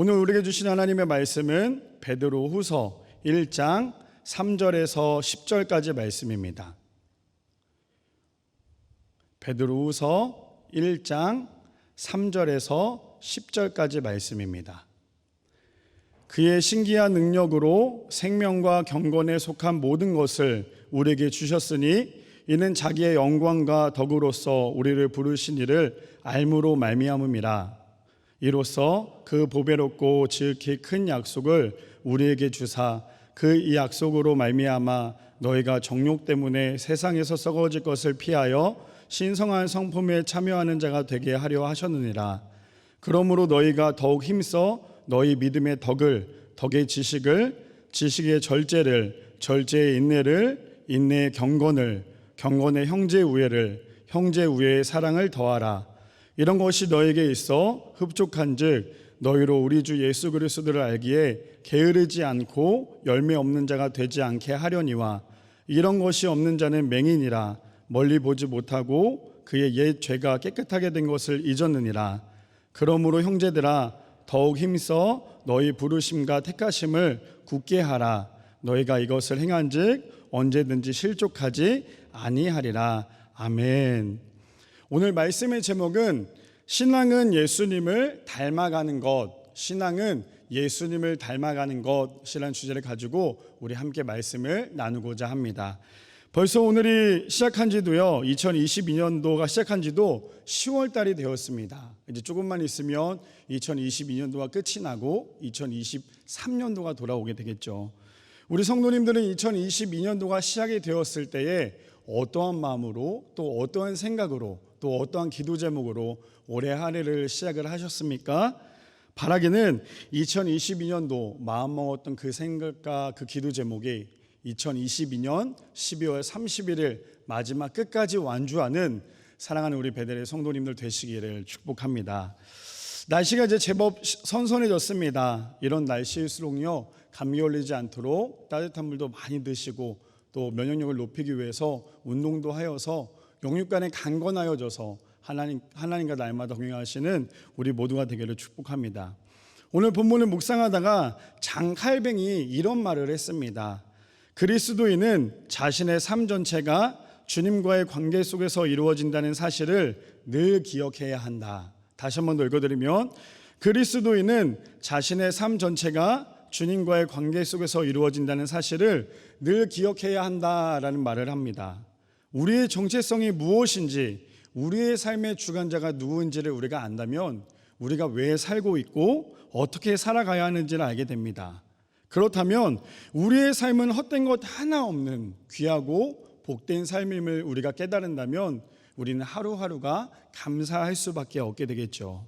오늘 우리에게 주신 하나님의 말씀은 베드로후서 1장 3절에서 10절까지 말씀입니다. 베드로후서 1장 3절에서 10절까지 말씀입니다. 그의 신기한 능력으로 생명과 경건에 속한 모든 것을 우리에게 주셨으니 이는 자기의 영광과 덕으로서 우리를 부르신 이를 알므로 말미암음이라. 이로써 그 보배롭고 지극히 큰 약속을 우리에게 주사 그 이 약속으로 말미암아 너희가 정욕 때문에 세상에서 썩어질 것을 피하여 신성한 성품에 참여하는 자가 되게 하려 하셨느니라. 그러므로 너희가 더욱 힘써 너희 믿음의 덕을, 덕의 지식을, 지식의 절제를, 절제의 인내를, 인내의 경건을, 경건의 형제 우애를, 형제 우애의 사랑을 더하라. 이런 것이 너에게 있어 흡족한즉 너희로 우리 주 예수 그리스도를 알기에 게으르지 않고 열매 없는 자가 되지 않게 하려니와 이런 것이 없는 자는 맹인이라 멀리 보지 못하고 그의 옛 죄가 깨끗하게 된 것을 잊었느니라. 그러므로 형제들아 더욱 힘써 너희 부르심과 택하심을 굳게 하라. 너희가 이것을 행한즉 언제든지 실족하지 아니하리라. 아멘. 오늘 말씀의 제목은 신앙은 예수님을 닮아가는 것, 신앙은 예수님을 닮아가는 것이라는 주제를 가지고 우리 함께 말씀을 나누고자 합니다. 벌써 오늘이 시작한 지도요, 2022년도가 시작한 지도 10월 달이 되었습니다. 이제 조금만 있으면 2022년도가 끝이 나고 2023년도가 돌아오게 되겠죠. 우리 성도님들은 2022년도가 시작이 되었을 때에 어떠한 마음으로 또 어떠한 생각으로 또 어떠한 기도 제목으로 올해 한 해를 시작을 하셨습니까? 바라기는 2022년도 마음먹었던 그 생각과 그 기도 제목이 2022년 12월 31일 마지막 끝까지 완주하는 사랑하는 우리 베델의 성도님들 되시기를 축복합니다. 날씨가 이제 제법 선선해졌습니다. 이런 날씨일수록요, 감기 걸리지 않도록 따뜻한 물도 많이 드시고 또 면역력을 높이기 위해서 운동도 하여서 영육간에 강건하여져서 하나님과 날마다 동행하시는 우리 모두가 되기를 축복합니다. 오늘 본문을 묵상하다가 장칼뱅이 이런 말을 했습니다. 그리스도인은 자신의 삶 전체가 주님과의 관계 속에서 이루어진다는 사실을 늘 기억해야 한다. 다시 한번 더 읽어드리면, 그리스도인은 자신의 삶 전체가 주님과의 관계 속에서 이루어진다는 사실을 늘 기억해야 한다라는 말을 합니다. 우리의 정체성이 무엇인지, 우리의 삶의 주관자가 누구인지를 우리가 안다면 우리가 왜 살고 있고 어떻게 살아가야 하는지를 알게 됩니다. 그렇다면 우리의 삶은 헛된 것 하나 없는 귀하고 복된 삶임을 우리가 깨달은다면 우리는 하루하루가 감사할 수밖에 없게 되겠죠.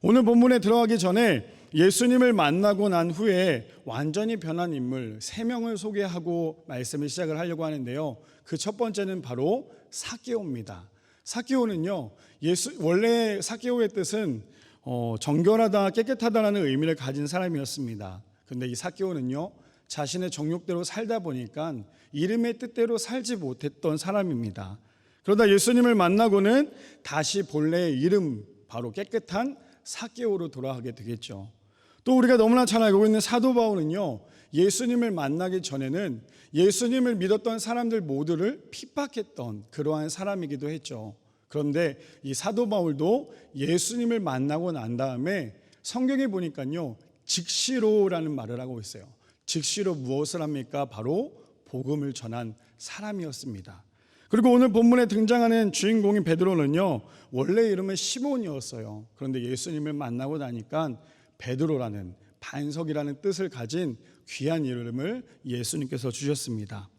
오늘 본문에 들어가기 전에 예수님을 만나고 난 후에 완전히 변한 인물 3명을 소개하고 말씀을 시작을 하려고 하는데요. 그 첫 번째는 바로 삭개오입니다. 삭개오는요, 원래 삭개오의 뜻은 정결하다, 깨끗하다라는 의미를 가진 사람이었습니다. 그런데 이 삭개오는요, 자신의 정욕대로 살다 보니까 이름의 뜻대로 살지 못했던 사람입니다. 그러다 예수님을 만나고는 다시 본래의 이름, 바로 깨끗한 삭개오로 돌아가게 되겠죠. 또 우리가 너무나 잘 알고 있는 사도 바울은요, 예수님을 만나기 전에는 예수님을 믿었던 사람들 모두를 핍박했던 그러한 사람이기도 했죠. 그런데 이 사도 바울도 예수님을 만나고 난 다음에 성경에 보니까요, 즉시로라는 말을 하고 있어요. 즉시로 무엇을 합니까? 바로 복음을 전한 사람이었습니다. 그리고 오늘 본문에 등장하는 주인공인 베드로는요, 원래 이름은 시몬이었어요. 그런데 예수님을 만나고 나니까 베드로라는, 반석이라는 뜻을 가진 귀한 이름을 예수님께서 주셨습니다.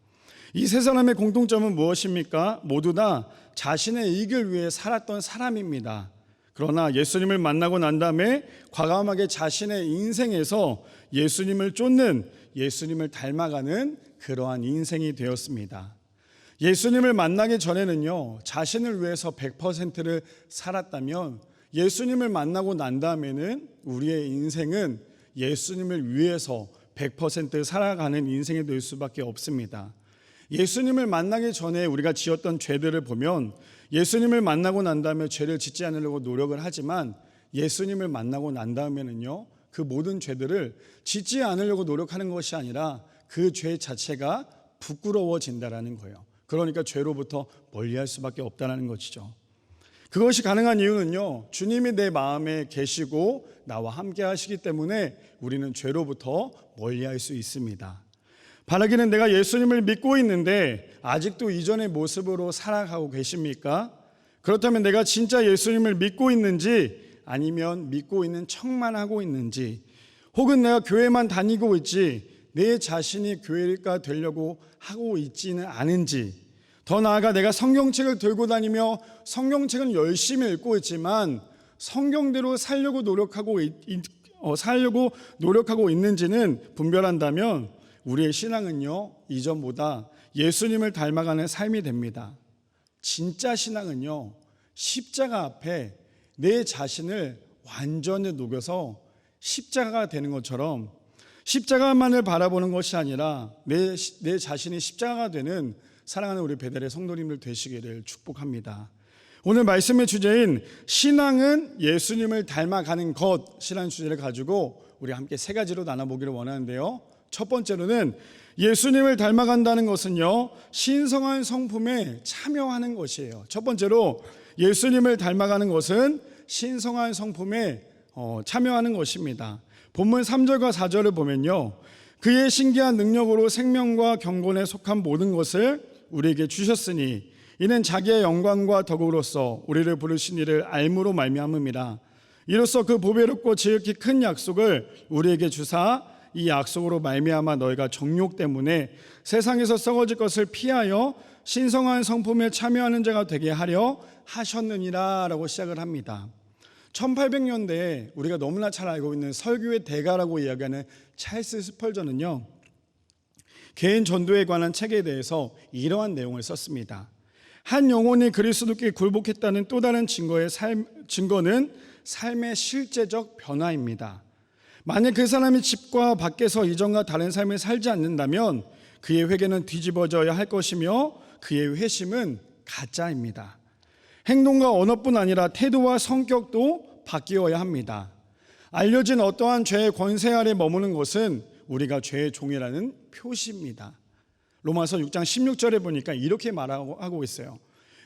이 세 사람의 공통점은 무엇입니까? 모두 다 자신의 이익을 위해 살았던 사람입니다. 그러나 예수님을 만나고 난 다음에 과감하게 자신의 인생에서 예수님을 쫓는, 예수님을 닮아가는 그러한 인생이 되었습니다. 예수님을 만나기 전에는요, 자신을 위해서 100%를 살았다면 예수님을 만나고 난 다음에는 우리의 인생은 예수님을 위해서 100% 살아가는 인생이 될 수밖에 없습니다. 예수님을 만나기 전에 우리가 지었던 죄들을 보면 예수님을 만나고 난 다음에 죄를 짓지 않으려고 노력을 하지만 예수님을 만나고 난 다음에는요, 그 모든 죄들을 짓지 않으려고 노력하는 것이 아니라 그 죄 자체가 부끄러워진다라는 거예요. 그러니까 죄로부터 멀리할 수밖에 없다는 것이죠. 그것이 가능한 이유는요, 주님이 내 마음에 계시고 나와 함께 하시기 때문에 우리는 죄로부터 멀리할 수 있습니다. 바라기는 내가 예수님을 믿고 있는데 아직도 이전의 모습으로 살아가고 계십니까? 그렇다면 내가 진짜 예수님을 믿고 있는지, 아니면 믿고 있는 척만 하고 있는지, 혹은 내가 교회만 다니고 있지 내 자신이 교회가 되려고 하고 있지는 않은지, 더 나아가 내가 성경책을 들고 다니며 성경책은 열심히 읽고 있지만 성경대로 살려고 노력하고 있는지는 분별한다면 우리의 신앙은요, 이전보다 예수님을 닮아가는 삶이 됩니다. 진짜 신앙은요, 십자가 앞에 내 자신을 완전히 녹여서 십자가가 되는 것처럼 십자가만을 바라보는 것이 아니라 내 자신이 십자가가 되는 사랑하는 우리 베델의 성도님들 되시기를 축복합니다. 오늘 말씀의 주제인 신앙은 예수님을 닮아가는 것이라는 주제를 가지고 우리 함께 세 가지로 나눠보기를 원하는데요. 첫 번째로는 예수님을 닮아간다는 것은요, 신성한 성품에 참여하는 것이에요. 첫 번째로 예수님을 닮아가는 것은 신성한 성품에 참여하는 것입니다. 본문 3절과 4절을 보면요, 그의 신기한 능력으로 생명과 경건에 속한 모든 것을 우리에게 주셨으니 이는 자기의 영광과 덕으로서 우리를 부르신 이를 알므로 말미암음이라. 이로써 그 보배롭고 지극히 큰 약속을 우리에게 주사 이 약속으로 말미암아 너희가 정욕 때문에 세상에서 썩어질 것을 피하여 신성한 성품에 참여하는 자가 되게 하려 하셨느니라 라고 시작을 합니다. 1800년대에 우리가 너무나 잘 알고 있는 설교의 대가라고 이야기하는 찰스 스펄전은요, 개인 전도에 관한 책에 대해서 이러한 내용을 썼습니다. 한 영혼이 그리스도께 굴복했다는 또 다른 증거는 삶의 실제적 변화입니다. 만약 그 사람이 집과 밖에서 이전과 다른 삶을 살지 않는다면 그의 회개는 뒤집어져야 할 것이며 그의 회심은 가짜입니다. 행동과 언어뿐 아니라 태도와 성격도 바뀌어야 합니다. 알려진 어떠한 죄의 권세 아래 머무는 것은 우리가 죄의 종이라는 표시입니다. 로마서 6장 16절에 보니까 이렇게 말하고 있어요.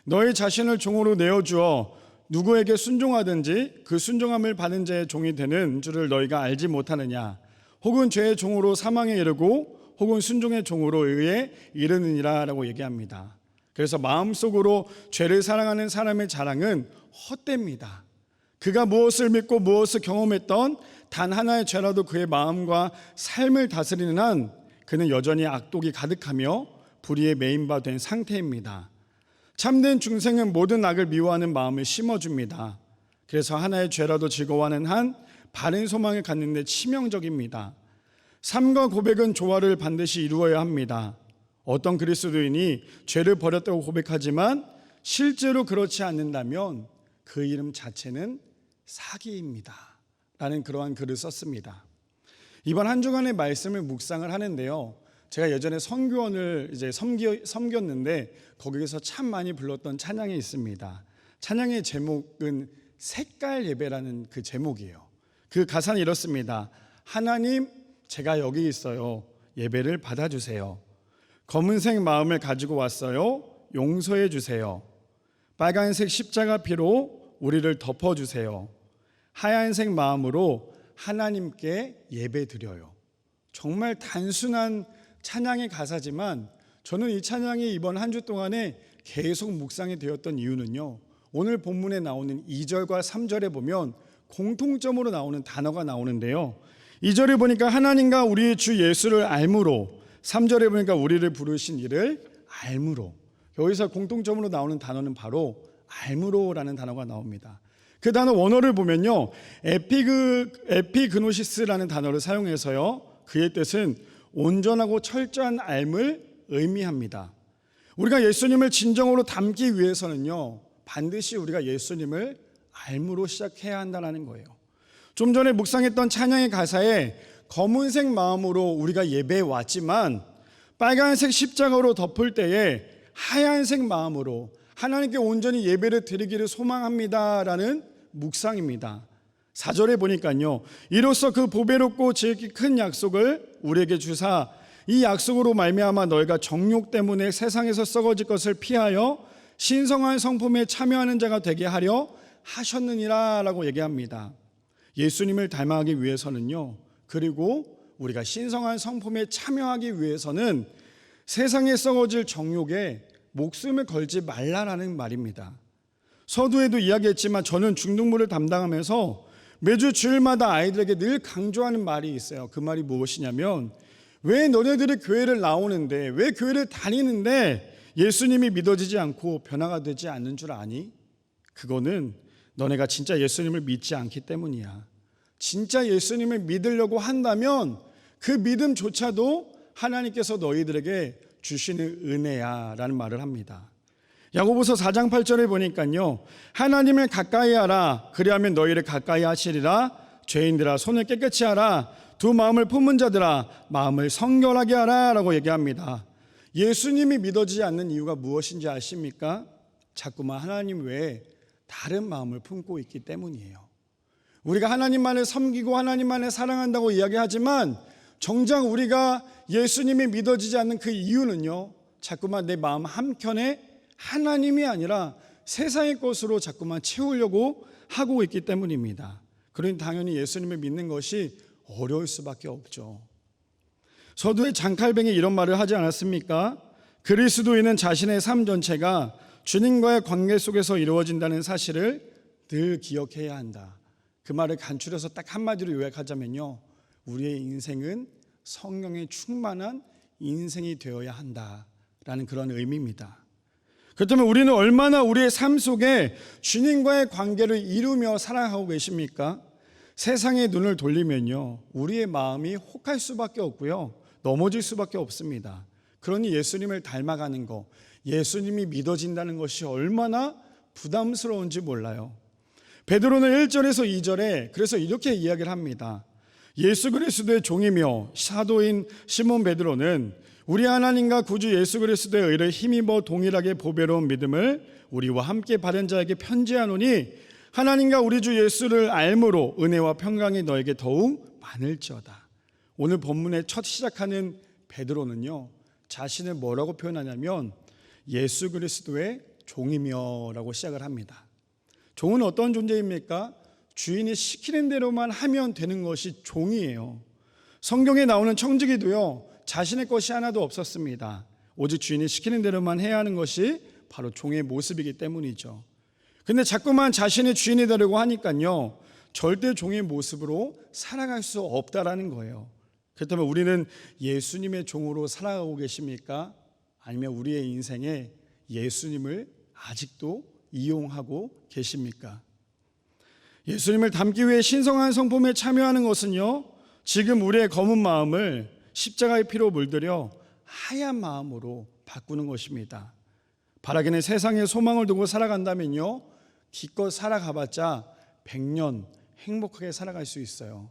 너희 자신을 종으로 내어주어 누구에게 순종하든지 그 순종함을 받은 자의 종이 되는 줄을 너희가 알지 못하느냐. 혹은 죄의 종으로 사망에 이르고 혹은 순종의 종으로 의에 이르느니라 라고 얘기합니다. 그래서 마음속으로 죄를 사랑하는 사람의 자랑은 헛됩니다. 그가 무엇을 믿고 무엇을 경험했던 단 하나의 죄라도 그의 마음과 삶을 다스리는 한 그는 여전히 악독이 가득하며 불의에 매인 바 된 상태입니다. 참된 중생은 모든 악을 미워하는 마음을 심어줍니다. 그래서 하나의 죄라도 즐거워하는 한 바른 소망을 갖는 데 치명적입니다. 삶과 고백은 조화를 반드시 이루어야 합니다. 어떤 그리스도인이 죄를 버렸다고 고백하지만 실제로 그렇지 않는다면 그 이름 자체는 사기입니다 라는 그러한 글을 썼습니다. 이번 한 주간의 말씀을 묵상을 하는데요, 제가 예전에 선교원을 이제 섬겼는데 거기에서 참 많이 불렀던 찬양이 있습니다. 찬양의 제목은 색깔 예배라는 그 제목이에요. 그 가사는 이렇습니다. 하나님, 제가 여기 있어요. 예배를 받아주세요. 검은색 마음을 가지고 왔어요. 용서해 주세요. 빨간색 십자가 피로 우리를 덮어주세요. 하얀색 마음으로 하나님께 예배드려요. 정말 단순한 찬양의 가사지만 저는 이 찬양이 이번 한 주 동안에 계속 묵상이 되었던 이유는요, 오늘 본문에 나오는 2절과 3절에 보면 공통점으로 나오는 단어가 나오는데요, 2절에 보니까 하나님과 우리 주 예수를 알므로, 3절에 보니까 우리를 부르신 이를 알므로. 여기서 공통점으로 나오는 단어는 바로 알므로라는 단어가 나옵니다. 그 단어 원어를 보면요, 에피그노시스라는 단어를 사용해서요, 그의 뜻은 온전하고 철저한 알을 의미합니다. 우리가 예수님을 진정으로 닮기 위해서는요, 반드시 우리가 예수님을 알므로 시작해야 한다는 거예요. 좀 전에 묵상했던 찬양의 가사에 검은색 마음으로 우리가 예배에 왔지만 빨간색 십자가로 덮을 때에 하얀색 마음으로 하나님께 온전히 예배를 드리기를 소망합니다라는 묵상입니다. 4절에 보니까요, 이로써 그 보배롭고 지극히 큰 약속을 우리에게 주사 이 약속으로 말미암아 너희가 정욕 때문에 세상에서 썩어질 것을 피하여 신성한 성품에 참여하는 자가 되게 하려 하셨느니라 라고 얘기합니다. 예수님을 닮아가기 위해서는요, 그리고 우리가 신성한 성품에 참여하기 위해서는 세상에 썩어질 정욕에 목숨을 걸지 말라라는 말입니다. 서두에도 이야기했지만 저는 중등부를 담당하면서 매주 주일마다 아이들에게 늘 강조하는 말이 있어요. 그 말이 무엇이냐면, 왜 너네들이 교회를 나오는데, 왜 교회를 다니는데 예수님이 믿어지지 않고 변화가 되지 않는 줄 아니? 그거는 너네가 진짜 예수님을 믿지 않기 때문이야. 진짜 예수님을 믿으려고 한다면 그 믿음조차도 하나님께서 너희들에게 주시는 은혜야 라는 말을 합니다. 야고보서 4장 8절에 보니까요, 하나님을 가까이 하라. 그리하면 너희를 가까이 하시리라. 죄인들아 손을 깨끗이 하라. 두 마음을 품은 자들아 마음을 성결하게 하라 라고 얘기합니다. 예수님이 믿어지지 않는 이유가 무엇인지 아십니까? 자꾸만 하나님 외에 다른 마음을 품고 있기 때문이에요. 우리가 하나님만을 섬기고 하나님만을 사랑한다고 이야기하지만 정작 우리가 예수님이 믿어지지 않는 그 이유는요, 자꾸만 내 마음 한켠에 하나님이 아니라 세상의 것으로 자꾸만 채우려고 하고 있기 때문입니다. 그러니 당연히 예수님을 믿는 것이 어려울 수밖에 없죠. 서두에 장칼뱅이 이런 말을 하지 않았습니까? 그리스도인은 자신의 삶 전체가 주님과의 관계 속에서 이루어진다는 사실을 늘 기억해야 한다. 그 말을 간추려서 딱 한마디로 요약하자면요, 우리의 인생은 성령에 충만한 인생이 되어야 한다라는 그런 의미입니다. 그렇다면 우리는 얼마나 우리의 삶 속에 주님과의 관계를 이루며 살아가고 계십니까? 세상의 눈을 돌리면요, 우리의 마음이 혹할 수밖에 없고요, 넘어질 수밖에 없습니다. 그러니 예수님을 닮아가는 것, 예수님이 믿어진다는 것이 얼마나 부담스러운지 몰라요. 베드로는 1절에서 2절에 그래서 이렇게 이야기를 합니다. 예수 그리스도의 종이며 사도인 시몬 베드로는 우리 하나님과 구주 예수 그리스도의 의를 힘입어 동일하게 보배로운 믿음을 우리와 함께 받은 자에게 편지하노니 하나님과 우리 주 예수를 알므로 은혜와 평강이 너에게 더욱 많을지어다. 오늘 본문의 첫 시작하는 베드로는요, 자신을 뭐라고 표현하냐면 예수 그리스도의 종이며 라고 시작을 합니다. 종은 어떤 존재입니까? 주인이 시키는 대로만 하면 되는 것이 종이에요. 성경에 나오는 청지기도요, 자신의 것이 하나도 없었습니다. 오직 주인이 시키는 대로만 해야 하는 것이 바로 종의 모습이기 때문이죠. 근데 자꾸만 자신의 주인이 되려고 하니까요, 절대 종의 모습으로 살아갈 수 없다라는 거예요. 그렇다면 우리는 예수님의 종으로 살아가고 계십니까? 아니면 우리의 인생에 예수님을 아직도 이용하고 계십니까? 예수님을 닮기 위해 신성한 성품에 참여하는 것은요, 지금 우리의 검은 마음을 십자가의 피로 물들여 하얀 마음으로 바꾸는 것입니다. 바라기는 세상에 소망을 두고 살아간다면요, 기껏 살아가봤자 100년 행복하게 살아갈 수 있어요.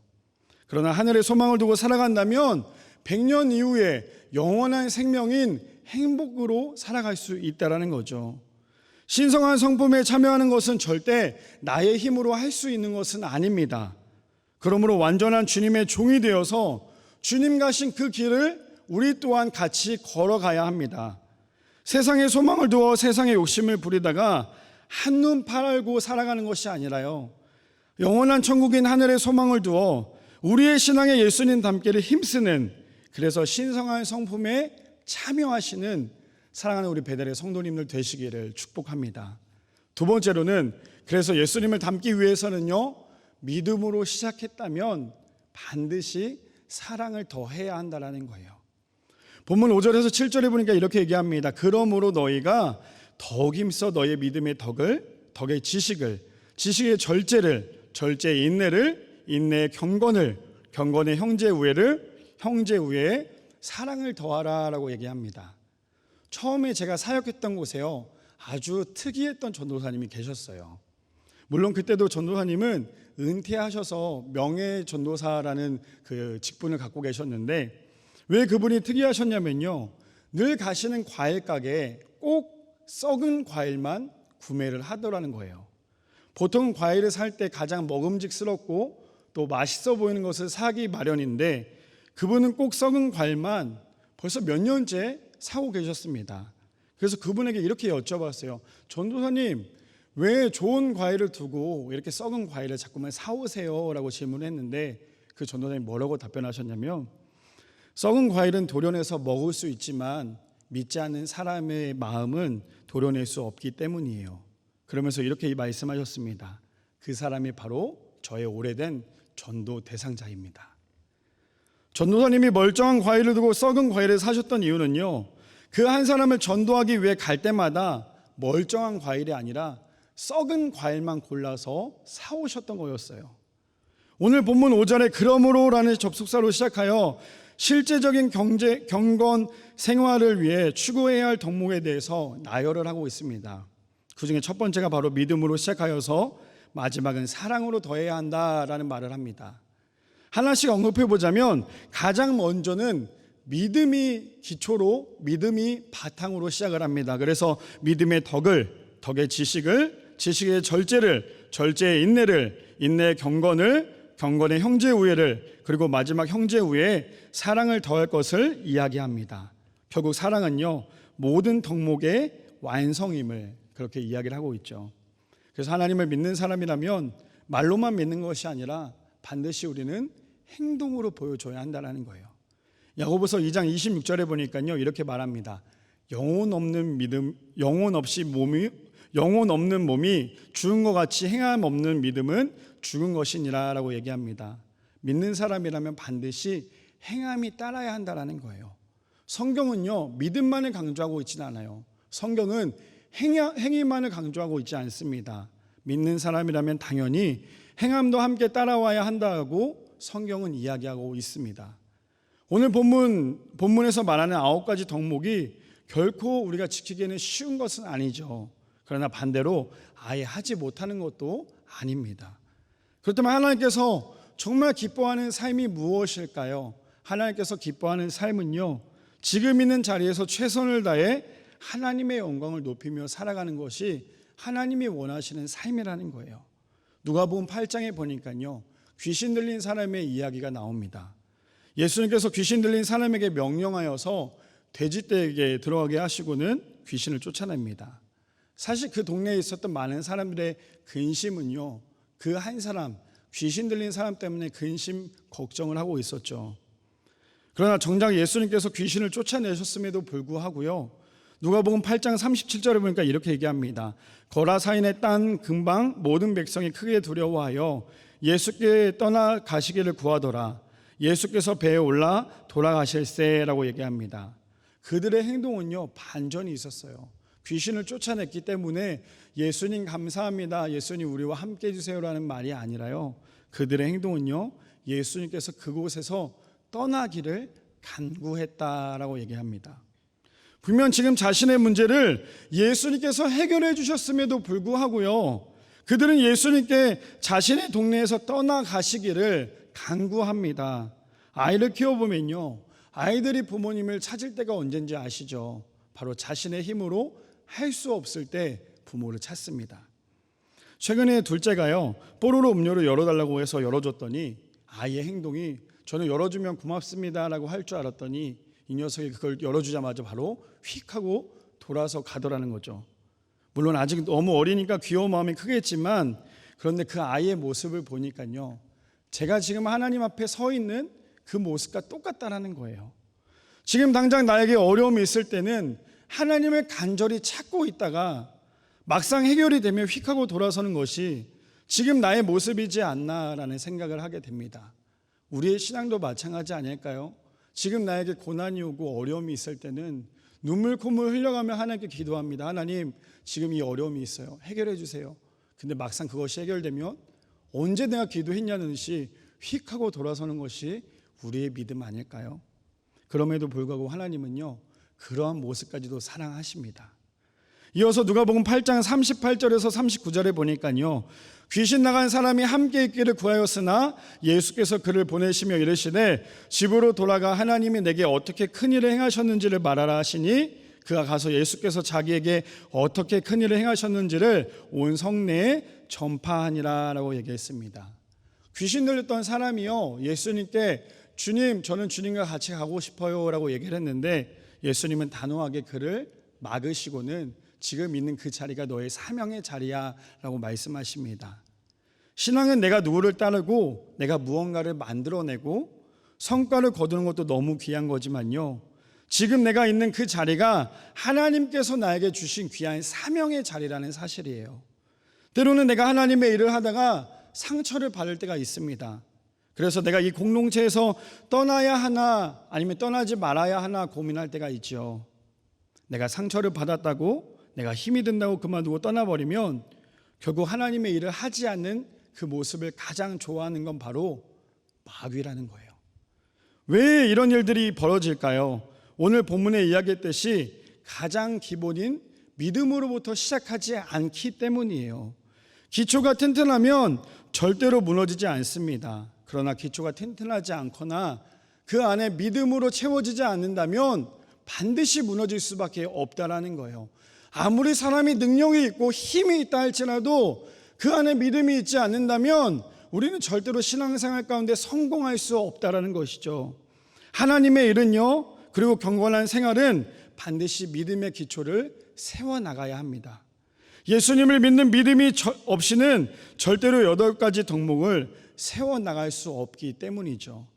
그러나 하늘에 소망을 두고 살아간다면 100년 이후에 영원한 생명인 행복으로 살아갈 수 있다는 거죠. 신성한 성품에 참여하는 것은 절대 나의 힘으로 할 수 있는 것은 아닙니다. 그러므로 완전한 주님의 종이 되어서 주님 가신 그 길을 우리 또한 같이 걸어가야 합니다. 세상에 소망을 두어 세상의 욕심을 부리다가 한눈 팔고 살아가는 것이 아니라요, 영원한 천국인 하늘의 소망을 두어 우리의 신앙의 예수님 닮기를 힘쓰는, 그래서 신성한 성품에 참여하시는 사랑하는 우리 베델의 성도님들 되시기를 축복합니다. 두 번째로는, 그래서 예수님을 닮기 위해서는요, 믿음으로 시작했다면 반드시 사랑을 더해야 한다는 거예요. 본문 5절에서 7절에 보니까 이렇게 얘기합니다. 그러므로 너희가 더욱 힘써 너희의 믿음의 덕의 지식을, 지식의 절제를, 절제의 인내를, 인내의 경건을, 경건의 형제 우애를, 형제 우애에 사랑을 더하라라고 얘기합니다. 처음에 제가 사역했던 곳에요, 아주 특이했던 전도사님이 계셨어요. 물론 그때도 전도사님은 은퇴하셔서 명예전도사라는 그 직분을 갖고 계셨는데, 왜 그분이 특이하셨냐면요, 늘 가시는 과일 가게에 꼭 썩은 과일만 구매를 하더라는 거예요. 보통 과일을 살 때 가장 먹음직스럽고 또 맛있어 보이는 것을 사기 마련인데 그분은 꼭 썩은 과일만 벌써 몇 년째 사고 계셨습니다. 그래서 그분에게 이렇게 여쭤봤어요. 전도사님, 왜 좋은 과일을 두고 이렇게 썩은 과일을 자꾸만 사오세요? 라고 질문했는데 그 전도사님이 뭐라고 답변하셨냐면, 썩은 과일은 도려내서 먹을 수 있지만 믿지 않는 사람의 마음은 도려낼 수 없기 때문이에요. 그러면서 이렇게 말씀하셨습니다. 그 사람이 바로 저의 오래된 전도 대상자입니다. 전도사님이 멀쩡한 과일을 두고 썩은 과일을 사셨던 이유는요, 그 한 사람을 전도하기 위해 갈 때마다 멀쩡한 과일이 아니라 썩은 과일만 골라서 사오셨던 거였어요. 오늘 본문 5절에 그러므로라는 접속사로 시작하여 실제적인 경건 생활을 위해 추구해야 할 덕목에 대해서 나열을 하고 있습니다. 그 중에 첫 번째가 바로 믿음으로 시작하여서 마지막은 사랑으로 더해야 한다라는 말을 합니다. 하나씩 언급해 보자면 가장 먼저는 믿음이 기초로, 믿음이 바탕으로 시작을 합니다. 그래서 믿음의 덕을, 덕의 지식을, 지식의 절제를, 절제의 인내를, 인내의 경건을, 경건의 형제 우애를, 그리고 마지막 형제 우애에 사랑을 더할 것을 이야기합니다. 결국 사랑은요, 모든 덕목의 완성임을 그렇게 이야기를 하고 있죠. 그래서 하나님을 믿는 사람이라면 말로만 믿는 것이 아니라 반드시 우리는 행동으로 보여줘야 한다는 거예요. 야고보서 2장 26절에 보니까요, 이렇게 말합니다. 영혼 없는 몸이 죽은 것 같이 행함 없는 믿음은 죽은 것이니라 라고 얘기합니다. 믿는 사람이라면 반드시 행함이 따라야 한다는 거예요. 성경은요, 믿음만을 강조하고 있지는 않아요. 성경은 행위만을 강조하고 있지 않습니다. 믿는 사람이라면 당연히 행함도 함께 따라와야 한다고 성경은 이야기하고 있습니다. 오늘 본문에서 말하는 9가지 덕목이 결코 우리가 지키기에는 쉬운 것은 아니죠. 그러나 반대로 아예 하지 못하는 것도 아닙니다. 그렇다면 하나님께서 정말 기뻐하는 삶이 무엇일까요? 하나님께서 기뻐하는 삶은요, 지금 있는 자리에서 최선을 다해 하나님의 영광을 높이며 살아가는 것이 하나님이 원하시는 삶이라는 거예요. 누가복음 8장에 보니까요, 귀신 들린 사람의 이야기가 나옵니다. 예수님께서 귀신 들린 사람에게 명령하여서 돼지떼에게 들어가게 하시고는 귀신을 쫓아냅니다. 사실 그 동네에 있었던 많은 사람들의 근심은요, 그 한 사람, 귀신 들린 사람 때문에 근심, 걱정을 하고 있었죠. 그러나 정작 예수님께서 귀신을 쫓아내셨음에도 불구하고요, 누가복음 8장 37절에 보니까 이렇게 얘기합니다. 거라사인의 땅 근방 모든 백성이 크게 두려워하여 예수께 떠나가시기를 구하더라. 예수께서 배에 올라 돌아가실세라고 얘기합니다. 그들의 행동은요, 반전이 있었어요. 귀신을 쫓아냈기 때문에 예수님 감사합니다, 예수님 우리와 함께 해주세요라는 말이 아니라요, 그들의 행동은요, 예수님께서 그곳에서 떠나기를 간구했다라고 얘기합니다. 분명 지금 자신의 문제를 예수님께서 해결해 주셨음에도 불구하고요, 그들은 예수님께 자신의 동네에서 떠나가시기를 간구합니다. 아이를 키워보면요, 아이들이 부모님을 찾을 때가 언젠지 아시죠? 바로 자신의 힘으로 할 수 없을 때 부모를 찾습니다. 최근에 둘째가요, 뽀로로 음료를 열어달라고 해서 열어줬더니 아이의 행동이 저는 열어주면 고맙습니다라고 할 줄 알았더니 이 녀석이 그걸 열어주자마자 바로 휙 하고 돌아서 가더라는 거죠. 물론 아직 너무 어리니까 귀여운 마음이 크겠지만, 그런데 그 아이의 모습을 보니까요, 제가 지금 하나님 앞에 서 있는 그 모습과 똑같다라는 거예요. 지금 당장 나에게 어려움이 있을 때는 하나님을 간절히 찾고 있다가 막상 해결이 되면 휙 하고 돌아서는 것이 지금 나의 모습이지 않나라는 생각을 하게 됩니다. 우리의 신앙도 마찬가지 아닐까요? 지금 나에게 고난이 오고 어려움이 있을 때는 눈물 콧물 흘려가며 하나님께 기도합니다. 하나님, 지금 이 어려움이 있어요, 해결해 주세요. 근데 막상 그것이 해결되면 언제 내가 기도했냐는 듯이 휙 하고 돌아서는 것이 우리의 믿음 아닐까요? 그럼에도 불구하고 하나님은요, 그러한 모습까지도 사랑하십니다. 이어서 누가복음 8장 38절에서 39절에 보니까요, 귀신 나간 사람이 함께 있기를 구하였으나 예수께서 그를 보내시며 이르시되 집으로 돌아가 하나님이 내게 어떻게 큰 일을 행하셨는지를 말하라 하시니 그가 가서 예수께서 자기에게 어떻게 큰 일을 행하셨는지를 온 성내에 전파하니라 라고 얘기했습니다. 귀신 들렸던 사람이요, 예수님께 주님, 저는 주님과 같이 가고 싶어요 라고 얘기를 했는데 예수님은 단호하게 그를 막으시고는 지금 있는 그 자리가 너의 사명의 자리야 라고 말씀하십니다. 신앙은 내가 누구를 따르고 내가 무언가를 만들어내고 성과를 거두는 것도 너무 귀한 거지만요, 지금 내가 있는 그 자리가 하나님께서 나에게 주신 귀한 사명의 자리라는 사실이에요. 때로는 내가 하나님의 일을 하다가 상처를 받을 때가 있습니다. 그래서 내가 이 공동체에서 떠나야 하나 아니면 떠나지 말아야 하나 고민할 때가 있죠. 내가 상처를 받았다고 내가 힘이 든다고 그만두고 떠나버리면 결국 하나님의 일을 하지 않는 그 모습을 가장 좋아하는 건 바로 마귀라는 거예요. 왜 이런 일들이 벌어질까요? 오늘 본문에 이야기했듯이 가장 기본인 믿음으로부터 시작하지 않기 때문이에요. 기초가 튼튼하면 절대로 무너지지 않습니다. 그러나 기초가 튼튼하지 않거나 그 안에 믿음으로 채워지지 않는다면 반드시 무너질 수밖에 없다라는 거예요. 아무리 사람이 능력이 있고 힘이 있다 할지라도 그 안에 믿음이 있지 않는다면 우리는 절대로 신앙생활 가운데 성공할 수 없다라는 것이죠. 하나님의 일은요, 그리고 경건한 생활은 반드시 믿음의 기초를 세워나가야 합니다. 예수님을 믿는 믿음이 없이는 절대로 8가지 덕목을 세워나갈 수 없기 때문이죠.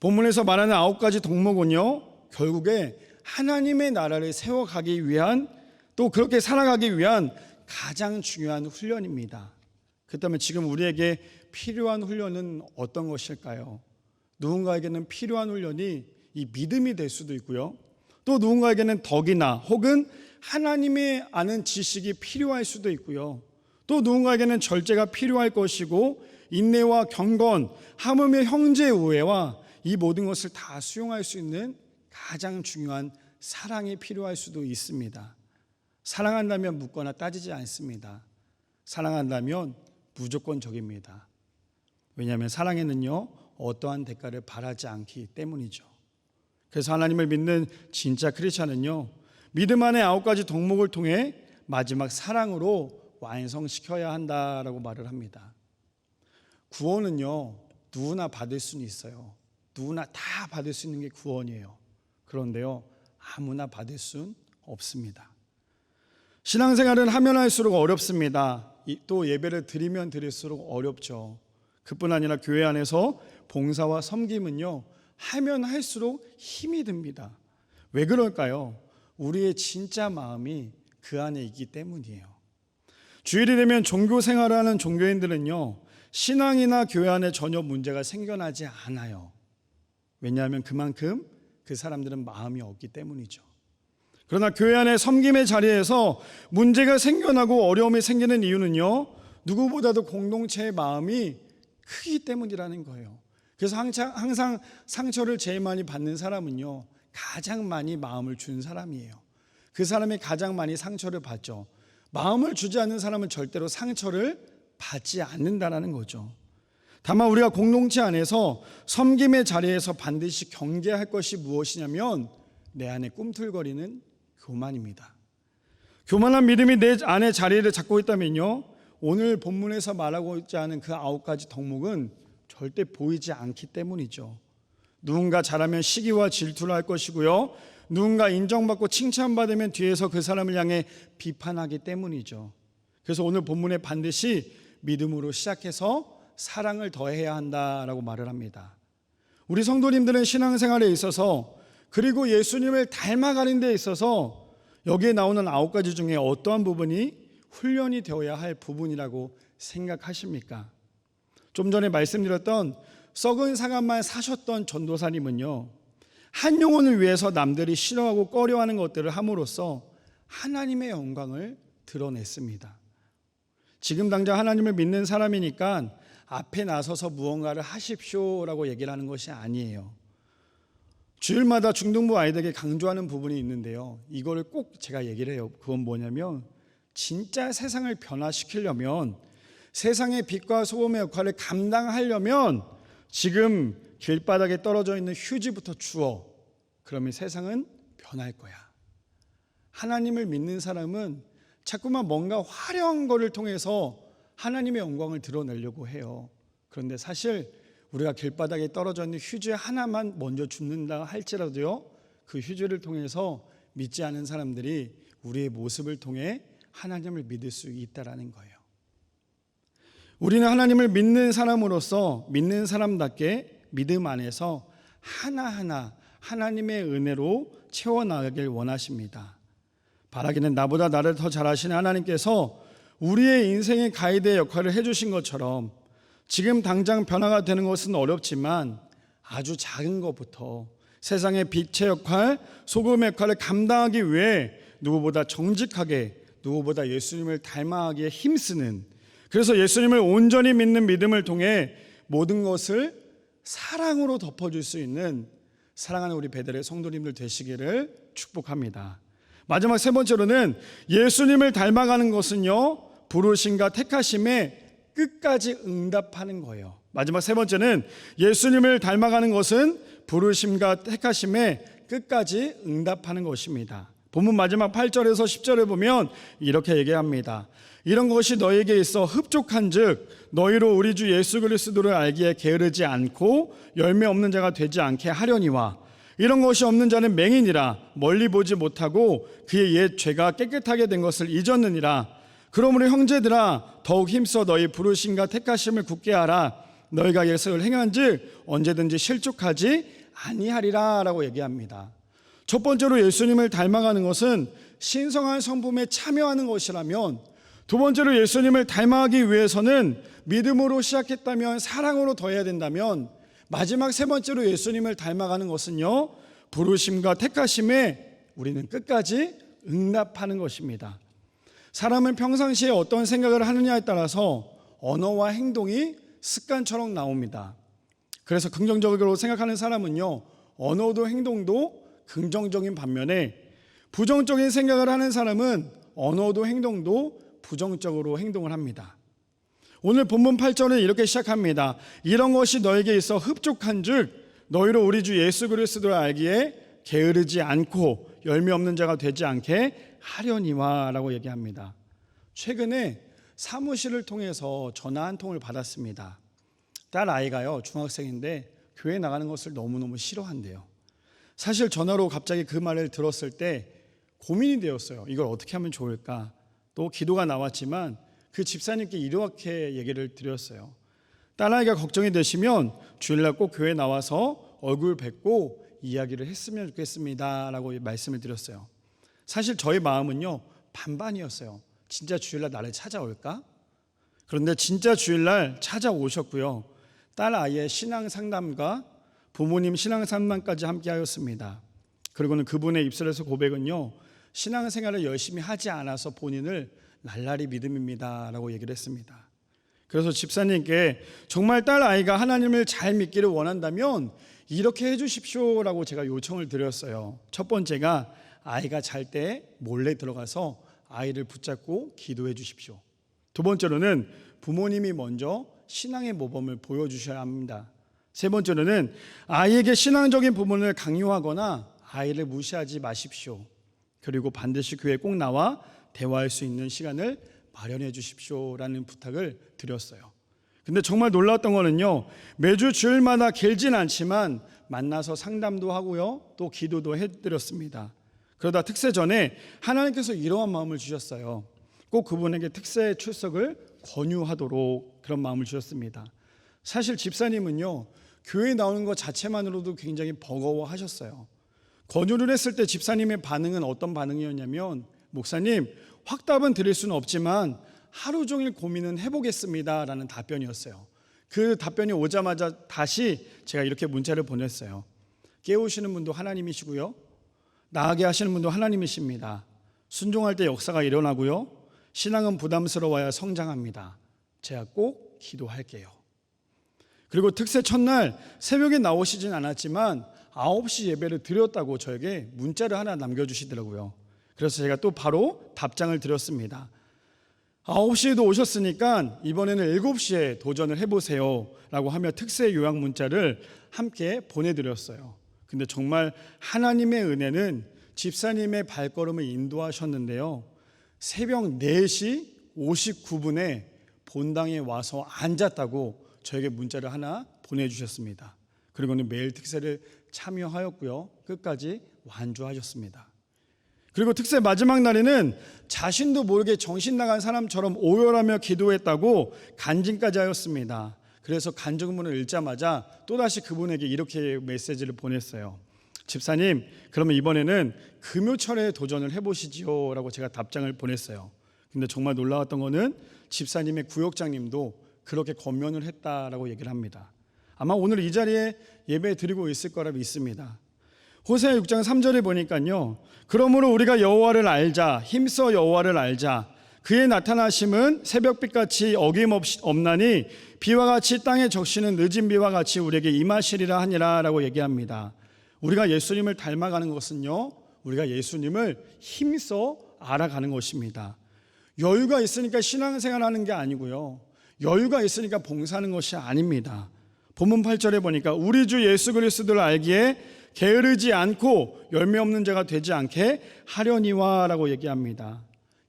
본문에서 말하는 9가지 덕목은요, 결국에 하나님의 나라를 세워가기 위한, 또 그렇게 살아가기 위한 가장 중요한 훈련입니다. 그렇다면 지금 우리에게 필요한 훈련은 어떤 것일까요? 누군가에게는 필요한 훈련이 이 믿음이 될 수도 있고요, 또 누군가에게는 덕이나 혹은 하나님의 아는 지식이 필요할 수도 있고요, 또 누군가에게는 절제가 필요할 것이고 인내와 경건, 하물며 형제 우애와 이 모든 것을 다 수용할 수 있는 가장 중요한 사랑이 필요할 수도 있습니다. 사랑한다면 묻거나 따지지 않습니다. 사랑한다면 무조건적입니다. 왜냐하면 사랑에는요, 어떠한 대가를 바라지 않기 때문이죠. 그래서 하나님을 믿는 진짜 크리스찬은요, 믿음 안의 9가지 덕목을 통해 마지막 사랑으로 완성시켜야 한다라고 말을 합니다. 구원은요, 누구나 받을 수는 있어요. 누구나 다 받을 수 있는 게 구원이에요. 그런데요, 아무나 받을 수는 없습니다. 신앙생활은 하면 할수록 어렵습니다. 또 예배를 드리면 드릴수록 어렵죠. 그뿐 아니라 교회 안에서 봉사와 섬김은요, 하면 할수록 힘이 듭니다. 왜 그럴까요? 우리의 진짜 마음이 그 안에 있기 때문이에요. 주일이 되면 종교 생활을 하는 종교인들은요, 신앙이나 교회 안에 전혀 문제가 생겨나지 않아요. 왜냐하면 그만큼 그 사람들은 마음이 없기 때문이죠. 그러나 교회 안에 섬김의 자리에서 문제가 생겨나고 어려움이 생기는 이유는요, 누구보다도 공동체의 마음이 크기 때문이라는 거예요. 그래서 항상 상처를 제일 많이 받는 사람은요, 가장 많이 마음을 준 사람이에요. 그 사람이 가장 많이 상처를 받죠. 마음을 주지 않는 사람은 절대로 상처를 받지 않는다는 거죠. 다만 우리가 공동체 안에서 섬김의 자리에서 반드시 경계할 것이 무엇이냐면 내 안에 꿈틀거리는 교만입니다. 교만한 믿음이 내 안에 자리를 잡고 있다면요, 오늘 본문에서 말하고 있지 않은 그 9가지 덕목은 절대 보이지 않기 때문이죠. 누군가 잘하면 시기와 질투를 할 것이고요, 누군가 인정받고 칭찬받으면 뒤에서 그 사람을 향해 비판하기 때문이죠. 그래서 오늘 본문에 반드시 믿음으로 시작해서 사랑을 더해야 한다라고 말을 합니다. 우리 성도님들은 신앙생활에 있어서, 그리고 예수님을 닮아가는 데 있어서 여기에 나오는 9가지 중에 어떠한 부분이 훈련이 되어야 할 부분이라고 생각하십니까? 좀 전에 말씀드렸던 썩은 사과만 사셨던 전도사님은요, 한 영혼을 위해서 남들이 싫어하고 꺼려하는 것들을 함으로써 하나님의 영광을 드러냈습니다. 지금 당장 하나님을 믿는 사람이니까 앞에 나서서 무언가를 하십시오라고 얘기를 하는 것이 아니에요. 주일마다 중등부 아이들에게 강조하는 부분이 있는데요, 이거를 꼭 제가 얘기를 해요. 그건 뭐냐면, 진짜 세상을 변화시키려면, 세상의 빛과 소금의 역할을 감당하려면 지금 길바닥에 떨어져 있는 휴지부터 주워. 그러면 세상은 변할 거야. 하나님을 믿는 사람은 자꾸만 뭔가 화려한 것을 통해서 하나님의 영광을 드러내려고 해요. 그런데 사실 우리가 길바닥에 떨어져 있는 휴지 하나만 먼저 줍는다 할지라도요, 그 휴지를 통해서 믿지 않은 사람들이 우리의 모습을 통해 하나님을 믿을 수 있다라는 거예요. 우리는 하나님을 믿는 사람으로서 믿는 사람답게 믿음 안에서 하나하나 하나님의 은혜로 채워나가길 원하십니다. 바라기는 나보다 나를 더 잘 아시는 하나님께서 우리의 인생의 가이드의 역할을 해주신 것처럼 지금 당장 변화가 되는 것은 어렵지만 아주 작은 것부터 세상의 빛의 역할, 소금의 역할을 감당하기 위해 누구보다 정직하게, 누구보다 예수님을 닮아가기에 힘쓰는, 그래서 예수님을 온전히 믿는 믿음을 통해 모든 것을 사랑으로 덮어줄 수 있는 사랑하는 우리 베델의 성도님들 되시기를 축복합니다. 마지막 세 번째로는 예수님을 닮아가는 것은요, 부르심과 택하심에 끝까지 응답하는 거예요. 마지막 세 번째는 예수님을 닮아가는 것은 부르심과 택하심에 끝까지 응답하는 것입니다. 본문 마지막 8절에서 10절을 보면 이렇게 얘기합니다. 이런 것이 너에게 있어 흡족한즉 너희로 우리 주 예수 그리스도를 알기에 게으르지 않고 열매 없는 자가 되지 않게 하려니와 이런 것이 없는 자는 맹인이라 멀리 보지 못하고 그의 옛 죄가 깨끗하게 된 것을 잊었느니라. 그러므로 형제들아 더욱 힘써 너희 부르심과 택하심을 굳게 하라. 너희가 예수를 행한즉 언제든지 실족하지 아니하리라 라고 얘기합니다. 첫 번째로 예수님을 닮아가는 것은 신성한 성품에 참여하는 것이라면, 두 번째로 예수님을 닮아가기 위해서는 믿음으로 시작했다면 사랑으로 더해야 된다면, 마지막 세 번째로 예수님을 닮아가는 것은요, 부르심과 택하심에 우리는 끝까지 응답하는 것입니다. 사람은 평상시에 어떤 생각을 하느냐에 따라서 언어와 행동이 습관처럼 나옵니다. 그래서 긍정적으로 생각하는 사람은요, 언어도 행동도 긍정적인 반면에 부정적인 생각을 하는 사람은 언어도 행동도 부정적으로 행동을 합니다. 오늘 본문 8절은 이렇게 시작합니다. 이런 것이 너에게 있어 흡족한즉 너희로 우리 주 예수 그리스도를 알기에 게으르지 않고 열매 없는 자가 되지 않게 하려니와 라고 얘기합니다. 최근에 사무실을 통해서 전화 한 통을 받았습니다. 딸 아이가요, 중학생인데 교회 나가는 것을 너무너무 싫어한대요. 사실 전화로 갑자기 그 말을 들었을 때 고민이 되었어요. 이걸 어떻게 하면 좋을까? 또 기도가 나왔지만 그 집사님께 이렇게 얘기를 드렸어요. 딸아이가 걱정이 되시면 주일날 꼭 교회 나와서 얼굴 뵙고 이야기를 했으면 좋겠습니다 라고 말씀을 드렸어요. 사실 저희 마음은요, 반반이었어요. 진짜 주일날 나를 찾아올까? 그런데 진짜 주일날 찾아오셨고요, 딸 아이의 신앙 상담과 부모님 신앙 상담까지 함께 하였습니다. 그리고는 그분의 입술에서 고백은요, 신앙생활을 열심히 하지 않아서 본인을 날라리 믿음입니다 라고 얘기를 했습니다. 그래서 집사님께 정말 딸 아이가 하나님을 잘 믿기를 원한다면 이렇게 해주십시오 라고 제가 요청을 드렸어요. 첫 번째가 아이가 잘 때 몰래 들어가서 아이를 붙잡고 기도해 주십시오. 두 번째로는 부모님이 먼저 신앙의 모범을 보여주셔야 합니다. 세 번째로는 아이에게 신앙적인 부분을 강요하거나 아이를 무시하지 마십시오. 그리고 반드시 교회에 꼭 나와 대화할 수 있는 시간을 마련해 주십시오라는 부탁을 드렸어요. 근데 정말 놀라웠던 거는요, 매주 주일마다 길진 않지만 만나서 상담도 하고요, 또 기도도 해드렸습니다. 그러다 특세 전에 하나님께서 이러한 마음을 주셨어요. 꼭 그분에게 특세 출석을 권유하도록 그런 마음을 주셨습니다. 사실 집사님은요, 교회에 나오는 것 자체만으로도 굉장히 버거워하셨어요. 권유를 했을 때 집사님의 반응은 어떤 반응이었냐면, 목사님, 확답은 드릴 수는 없지만 하루 종일 고민은 해보겠습니다 라는 답변이었어요. 그 답변이 오자마자 다시 제가 이렇게 문자를 보냈어요. 깨우시는 분도 하나님이시고요, 나가게 하시는 분도 하나님이십니다. 순종할 때 역사가 일어나고요, 신앙은 부담스러워야 성장합니다. 제가 꼭 기도할게요. 그리고 특세 첫날 새벽에 나오시진 않았지만 9시 예배를 드렸다고 저에게 문자를 하나 남겨주시더라고요. 그래서 제가 또 바로 답장을 드렸습니다. 9시에도 오셨으니까 이번에는 7시에 도전을 해보세요 라고 하며 특세 요약 문자를 함께 보내드렸어요. 근데 정말 하나님의 은혜는 집사님의 발걸음을 인도하셨는데요, 새벽 4시 59분에 본당에 와서 앉았다고 저에게 문자를 하나 보내주셨습니다. 그리고는 매일 특세를 참여하였고요, 끝까지 완주하셨습니다. 그리고 특세 마지막 날에는 자신도 모르게 정신 나간 사람처럼 오열하며 기도했다고 간증까지 하였습니다. 그래서 간증문을 읽자마자 또다시 그분에게 이렇게 메시지를 보냈어요. 집사님, 그러면 이번에는 금요철에 도전을 해보시지요 라고 제가 답장을 보냈어요. 근데 정말 놀라웠던 거는 집사님의 구역장님도 그렇게 권면을 했다라고 얘기를 합니다. 아마 오늘 이 자리에 예배 드리고 있을 거라 믿습니다. 호세아 6장 3절에 보니까요, 그러므로 우리가 여호와를 알자, 힘써 여호와를 알자. 그의 나타나심은 새벽빛같이 어김없나니 비와 같이 땅에 적시는 늦은 비와 같이 우리에게 임하시리라 하니라 라고 얘기합니다. 우리가 예수님을 닮아가는 것은요, 우리가 예수님을 힘써 알아가는 것입니다. 여유가 있으니까 신앙생활하는 게 아니고요, 여유가 있으니까 봉사하는 것이 아닙니다. 본문 8절에 보니까 우리 주 예수 그리스도를 알기에 게으르지 않고 열매 없는 자가 되지 않게 하려니와 라고 얘기합니다.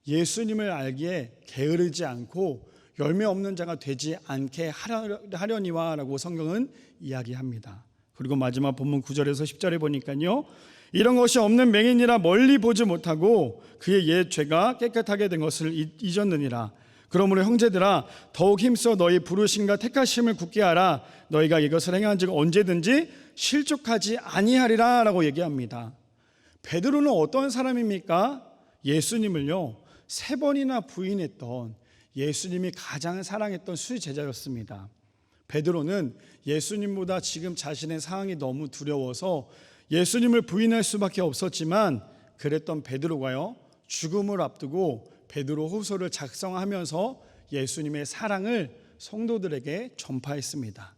예수님을 알기에 게으르지 않고 열매 없는 자가 되지 않게 하려니와 라고 성경은 이야기합니다. 그리고 마지막 본문 9절에서 10절에 보니까요, 이런 것이 없는 맹인이라 멀리 보지 못하고 그의 옛 죄가 깨끗하게 된 것을 잊었느니라. 그러므로 형제들아, 더욱 힘써 너희 부르심과 택하심을 굳게 하라. 너희가 이것을 행한즉 언제든지 실족하지 아니하리라 라고 얘기합니다. 베드로는 어떤 사람입니까? 예수님을요 3번이나 부인했던, 예수님이 가장 사랑했던 수제자였습니다. 베드로는 예수님보다 지금 자신의 상황이 너무 두려워서 예수님을 부인할 수밖에 없었지만, 그랬던 베드로가요, 죽음을 앞두고 베드로 후서를 작성하면서 예수님의 사랑을 성도들에게 전파했습니다.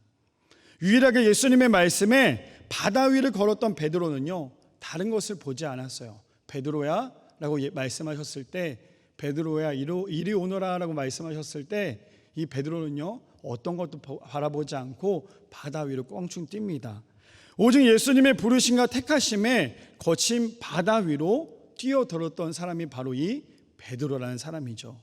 유일하게 예수님의 말씀에 바다 위를 걸었던 베드로는요, 다른 것을 보지 않았어요. 베드로야 라고 말씀하셨을 때, 베드로야 이리 오너라 라고 말씀하셨을 때, 이 베드로는요 어떤 것도 바라보지 않고 바다 위로 껑충 뜁니다. 오직 예수님의 부르심과 택하심에 거친 바다 위로 뛰어들었던 사람이 바로 이 베드로라는 사람이죠.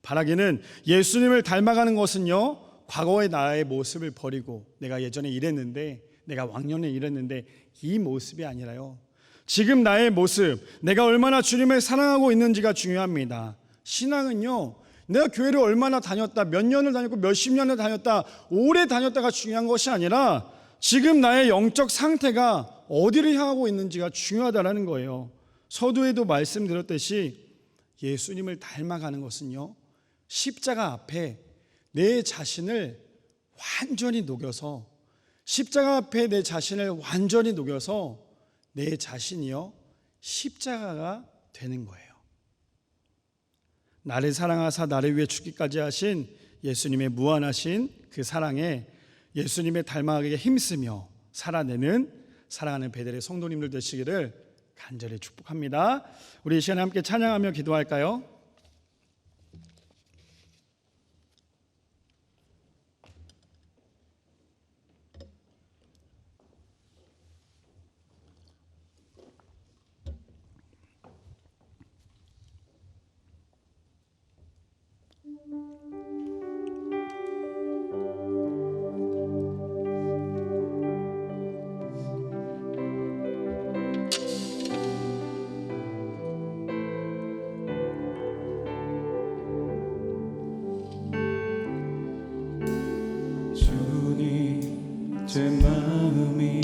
바라기는 예수님을 닮아가는 것은요, 과거의 나의 모습을 버리고 내가 예전에 이랬는데, 내가 왕년에 이랬는데, 이 모습이 아니라요, 지금 나의 모습, 내가 얼마나 주님을 사랑하고 있는지가 중요합니다. 신앙은요, 내가 교회를 얼마나 다녔다, 몇 년을 다녔고 몇십 년을 다녔다, 오래 다녔다가 중요한 것이 아니라 지금 나의 영적 상태가 어디를 향하고 있는지가 중요하다는 거예요. 서두에도 말씀드렸듯이 예수님을 닮아가는 것은요, 십자가 앞에 내 자신을 완전히 녹여서, 십자가 앞에 내 자신을 완전히 녹여서 내 자신이요 십자가가 되는 거예요. 나를 사랑하사 나를 위해 죽기까지 하신 예수님의 무한하신 그 사랑에 예수님의 닮아가기에 힘쓰며 살아내는 사랑하는 베델의 성도님들 되시기를 간절히 축복합니다. 우리 이 시간에 함께 찬양하며 기도할까요? 제 마음이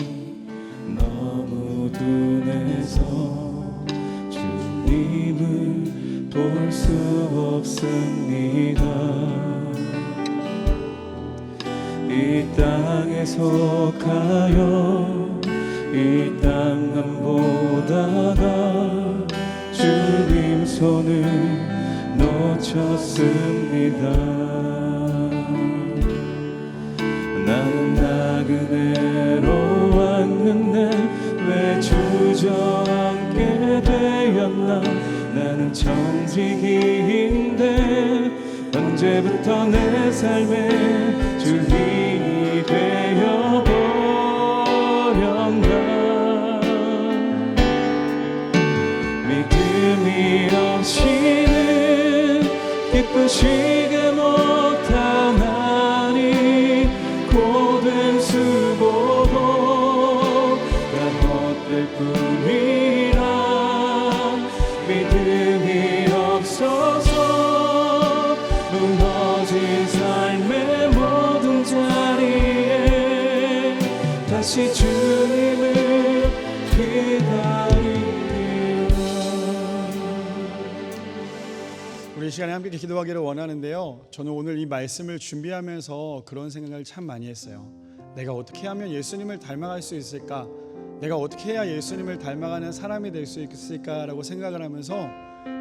너무 둔해서 주님을 볼 수 없습니다. 이 땅에 속하여 이 땅만 보다가 주님 손을 놓쳤습니다. 나는 나그네로 왔는데 왜 주저앉게 되었나. 나는 청지기인데 언제부터 내 삶의 주인이 되어버렸나. 주님을 기다리리라. 우리 이 시간에 함께 기도하기를 원하는데요, 저는 오늘 이 말씀을 준비하면서 그런 생각을 참 많이 했어요. 내가 어떻게 하면 예수님을 닮아갈 수 있을까? 내가 어떻게 해야 예수님을 닮아가는 사람이 될 수 있을까라고 생각을 하면서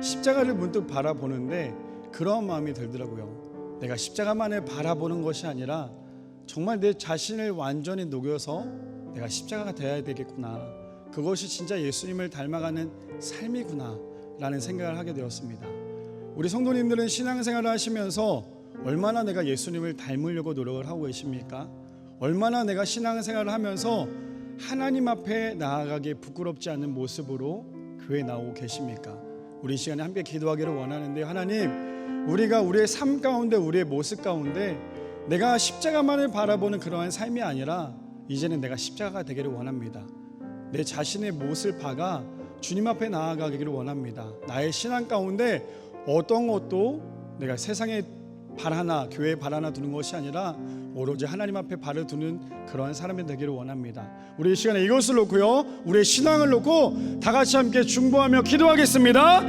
십자가를 문득 바라보는데 그런 마음이 들더라고요. 내가 십자가만을 바라보는 것이 아니라 정말 내 자신을 완전히 녹여서 내가 십자가가 되어야 되겠구나, 그것이 진짜 예수님을 닮아가는 삶이구나 라는 생각을 하게 되었습니다. 우리 성도님들은 신앙생활을 하시면서 얼마나 내가 예수님을 닮으려고 노력을 하고 계십니까? 얼마나 내가 신앙생활을 하면서 하나님 앞에 나아가기에 부끄럽지 않은 모습으로 교회에 나오고 계십니까? 우리 이 시간에 함께 기도하기를 원하는데, 하나님, 우리가 우리의 삶 가운데, 우리의 모습 가운데 내가 십자가만을 바라보는 그러한 삶이 아니라 이제는 내가 십자가가 되기를 원합니다. 내 자신의 못을 박아 주님 앞에 나아가기를 원합니다. 나의 신앙 가운데 어떤 것도 내가 세상에 발 하나, 교회에 발 하나 두는 것이 아니라 오로지 하나님 앞에 발을 두는 그러한 사람이 되기를 원합니다. 우리 이 시간에 이것을 놓고요, 우리의 신앙을 놓고 다 같이 함께 중보하며 기도하겠습니다.